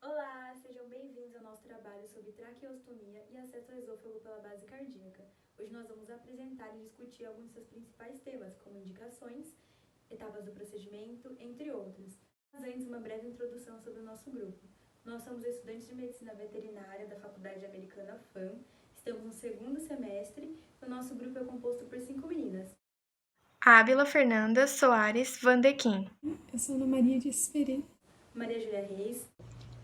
Olá, sejam bem-vindos ao nosso trabalho sobre traqueostomia e acesso ao esôfago pela base cardíaca. Hoje nós vamos apresentar e discutir alguns dos seus principais temas, como indicações, etapas do procedimento, entre outros. Mas antes, uma breve introdução sobre o nosso grupo. Nós somos estudantes de medicina veterinária da Faculdade Americana FAM, estamos no segundo semestre e o nosso grupo é composto por 5 meninas. Ábila Fernanda Soares Vandequim. Eu sou Ana Maria de Esperê. Maria Júlia Reis.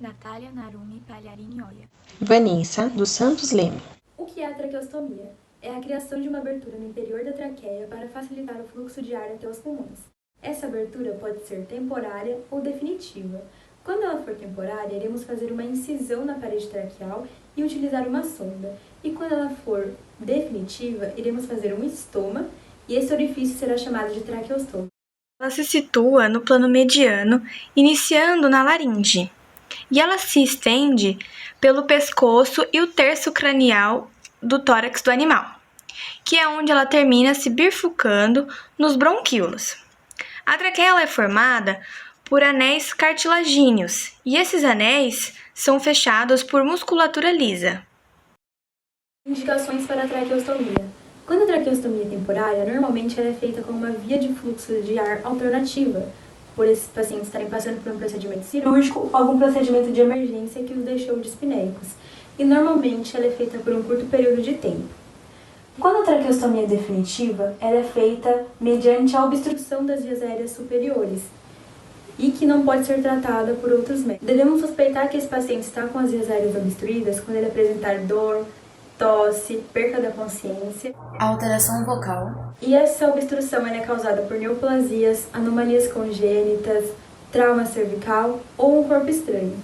Natália Narumi Palharini Olha. Vanessa dos Santos Leme. O que é a traqueostomia? É a criação de uma abertura no interior da traqueia para facilitar o fluxo de ar até os pulmões. Essa abertura pode ser temporária ou definitiva. Quando ela for temporária, iremos fazer uma incisão na parede traqueal e utilizar uma sonda. E quando ela for definitiva, iremos fazer um estoma e esse orifício será chamado de traqueostoma. Ela se situa no plano mediano, iniciando na laringe, e ela se estende pelo pescoço e o terço cranial do tórax do animal, que é onde ela termina se bifurcando nos bronquíolos. A traqueia é formada por anéis cartilagíneos, e esses anéis são fechados por musculatura lisa. Indicações para a traqueostomia. Quando a traqueostomia é temporária, normalmente ela é feita com uma via de fluxo de ar alternativa, por esses pacientes estarem passando por um procedimento cirúrgico ou algum procedimento de emergência que os deixou dispneicos, e normalmente ela é feita por um curto período de tempo. Quando a traqueostomia é definitiva, ela é feita mediante a obstrução das vias aéreas superiores e que não pode ser tratada por outros métodos. Devemos suspeitar que esse paciente está com as vias aéreas obstruídas quando ele apresentar dor, tosse, perca da consciência, Alteração vocal. e essa obstrução é causada por neoplasias, anomalias congênitas, trauma cervical ou um corpo estranho.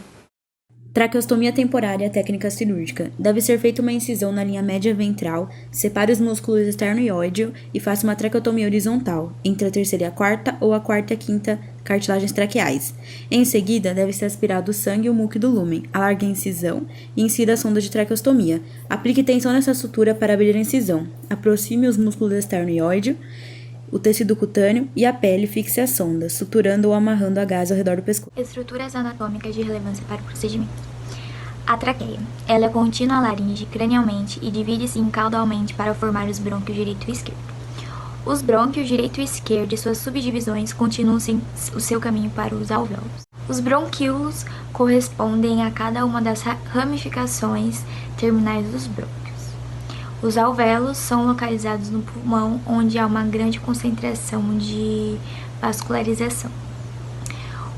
Traqueostomia temporária, técnica cirúrgica. Deve ser feita uma incisão na linha média ventral, separe os músculos esternoiódeo e faça uma traqueotomia horizontal, entre a terceira e a quarta ou a quarta e a quinta cartilagens traqueais. Em seguida, deve ser aspirado o sangue e o muco do lúmen. Alargue a incisão e insira a sonda de traqueostomia. Aplique tensão nessa sutura para abrir a incisão. Aproxime os músculos esternoiódeo, o tecido cutâneo e a pele, fixe a sonda, suturando ou amarrando a gaze ao redor do pescoço. Estruturas anatômicas de relevância para o procedimento. A traqueia. Ela é contínua à laringe cranialmente e divide-se caudalmente para formar os brônquios direito e esquerdo. Os brônquios direito e esquerdo e suas subdivisões continuam o seu caminho para os alvéolos. Os bronquíolos correspondem a cada uma das ramificações terminais dos brônquios. Os alvéolos são localizados no pulmão, onde há uma grande concentração de vascularização.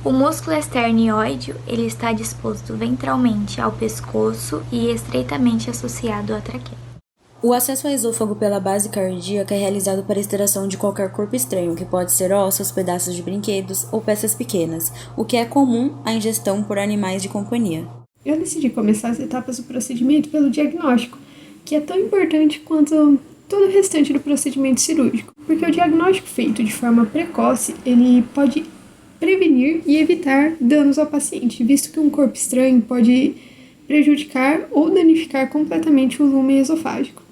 O músculo esternoiódeo ele está disposto ventralmente ao pescoço e estreitamente associado à traqueia. O acesso ao esôfago pela base cardíaca é realizado para extração de qualquer corpo estranho, que pode ser ossos, pedaços de brinquedos ou peças pequenas, o que é comum à ingestão por animais de companhia. Eu decidi começar as etapas do procedimento pelo diagnóstico, que é tão importante quanto todo o restante do procedimento cirúrgico, porque o diagnóstico feito de forma precoce, ele pode prevenir e evitar danos ao paciente, visto que um corpo estranho pode prejudicar ou danificar completamente o lumen esofágico.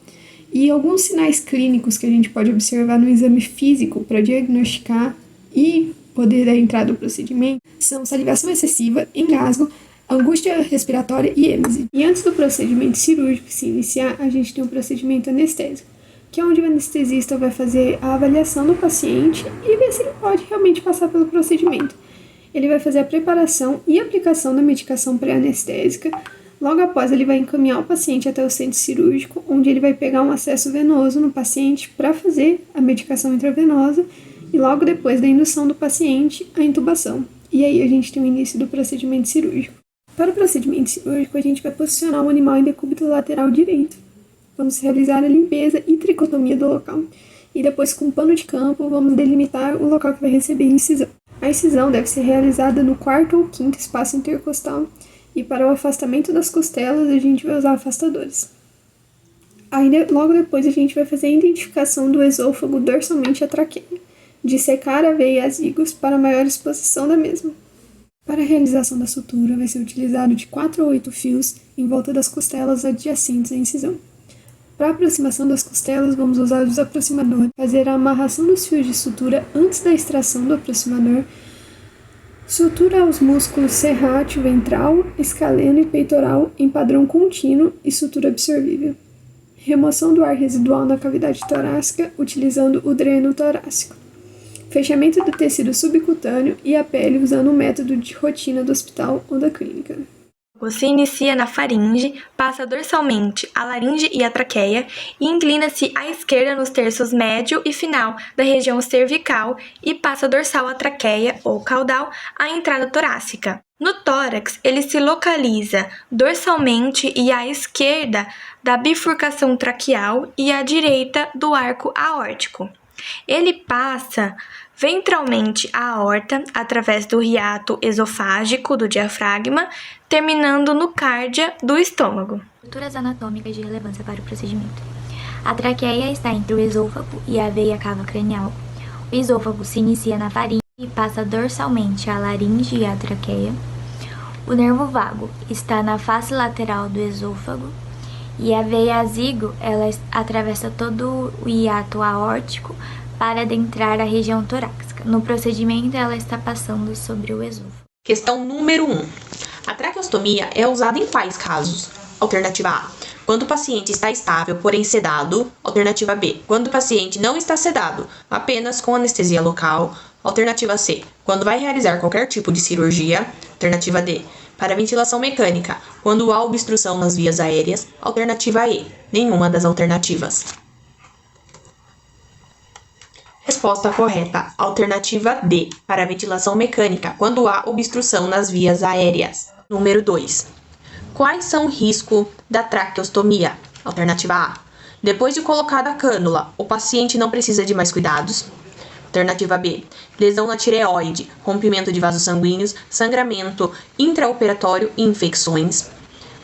E alguns sinais clínicos que a gente pode observar no exame físico para diagnosticar e poder dar entrada ao procedimento são salivação excessiva, engasgo, angústia respiratória e êmese. E antes do procedimento cirúrgico se iniciar, a gente tem um procedimento anestésico, que é onde o anestesista vai fazer a avaliação do paciente e ver se ele pode realmente passar pelo procedimento. Ele vai fazer a preparação e aplicação da medicação pré-anestésica. Logo após, ele vai encaminhar o paciente até o centro cirúrgico, onde ele vai pegar um acesso venoso no paciente para fazer a medicação intravenosa e logo depois da indução do paciente, a intubação. E aí a gente tem o início do procedimento cirúrgico. Para o procedimento cirúrgico, a gente vai posicionar o animal em decúbito lateral direito. Vamos realizar a limpeza e tricotomia do local. E depois, com pano de campo, vamos delimitar o local que vai receber a incisão. A incisão deve ser realizada no quarto ou quinto espaço intercostal. E para o afastamento das costelas, a gente vai usar afastadores. Aí, logo depois, a gente vai fazer a identificação do esôfago dorsalmente à traqueia, dissecar a veia azigos para maior exposição da mesma. Para a realização da sutura, vai ser utilizado de 4 a 8 fios em volta das costelas adjacentes à incisão. Para a aproximação das costelas, vamos usar os aproximadores, fazer a amarração dos fios de sutura antes da extração do aproximador Sutura aos músculos serrátil ventral, escaleno e peitoral em padrão contínuo e sutura absorvível. Remoção do ar residual na cavidade torácica utilizando o dreno torácico. Fechamento do tecido subcutâneo e a pele usando o método de rotina do hospital ou da clínica. Se inicia na faringe, passa dorsalmente a laringe e a traqueia e inclina-se à esquerda nos terços médio e final da região cervical e passa dorsal à traqueia ou caudal à entrada torácica. No tórax, ele se localiza dorsalmente e à esquerda da bifurcação traqueal e à direita do arco aórtico. Ele passa ventralmente a aorta através do hiato esofágico do diafragma, terminando no cárdia do estômago. Estruturas anatômicas de relevância para o procedimento. A traqueia está entre o esôfago e a veia cava cranial. O esôfago se inicia na faringe e passa dorsalmente a laringe e a traqueia. O nervo vago está na face lateral do esôfago e a veia azigo, ela atravessa todo o hiato aórtico para adentrar a região torácica. No procedimento, ela está passando sobre o esôfago. Questão número 1. A traqueostomia é usada em quais casos? Alternativa A. Quando o paciente está estável, porém sedado. Alternativa B. Quando o paciente não está sedado, apenas com anestesia local. Alternativa C. Quando vai realizar qualquer tipo de cirurgia. Alternativa D. Para ventilação mecânica, quando há obstrução nas vias aéreas. Alternativa E. Nenhuma das alternativas. Resposta correta. Alternativa D. Para ventilação mecânica, quando há obstrução nas vias aéreas. Número 2. Quais são o risco da traqueostomia? Alternativa A. Depois de colocada a cânula, o paciente não precisa de mais cuidados. Alternativa B. Lesão na tireoide, rompimento de vasos sanguíneos, sangramento intraoperatório e infecções.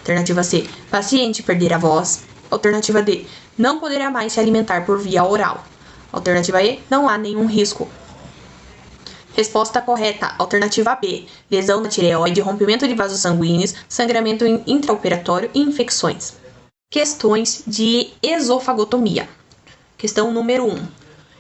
Alternativa C. Paciente perder a voz. Alternativa D. Não poderá mais se alimentar por via oral. Alternativa E, não há nenhum risco. Resposta correta. Alternativa B. Lesão na tireoide, rompimento de vasos sanguíneos, sangramento intraoperatório e infecções. Questões de esofagotomia. Questão número 1.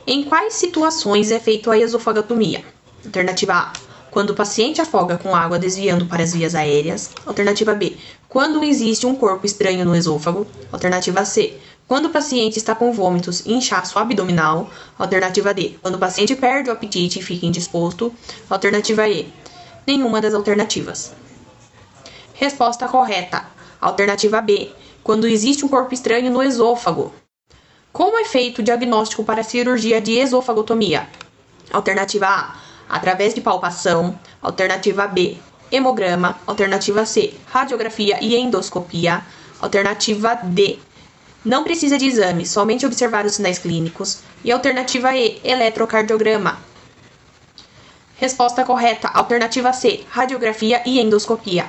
Em quais situações é feita a esofagotomia? Alternativa A. Quando o paciente afoga com água desviando para as vias aéreas. Alternativa B. Quando existe um corpo estranho no esôfago. Alternativa C. Quando o paciente está com vômitos e inchaço abdominal. Alternativa D. Quando o paciente perde o apetite e fica indisposto. Alternativa E. Nenhuma das alternativas. Resposta correta. Alternativa B. Quando existe um corpo estranho no esôfago. Como é feito o diagnóstico para a cirurgia de esofagotomia? Alternativa A. Através de palpação. Alternativa B. Hemograma. Alternativa C. Radiografia e endoscopia. Alternativa D. Não precisa de exame, somente observar os sinais clínicos. E alternativa E, eletrocardiograma. Resposta correta, alternativa C, radiografia e endoscopia.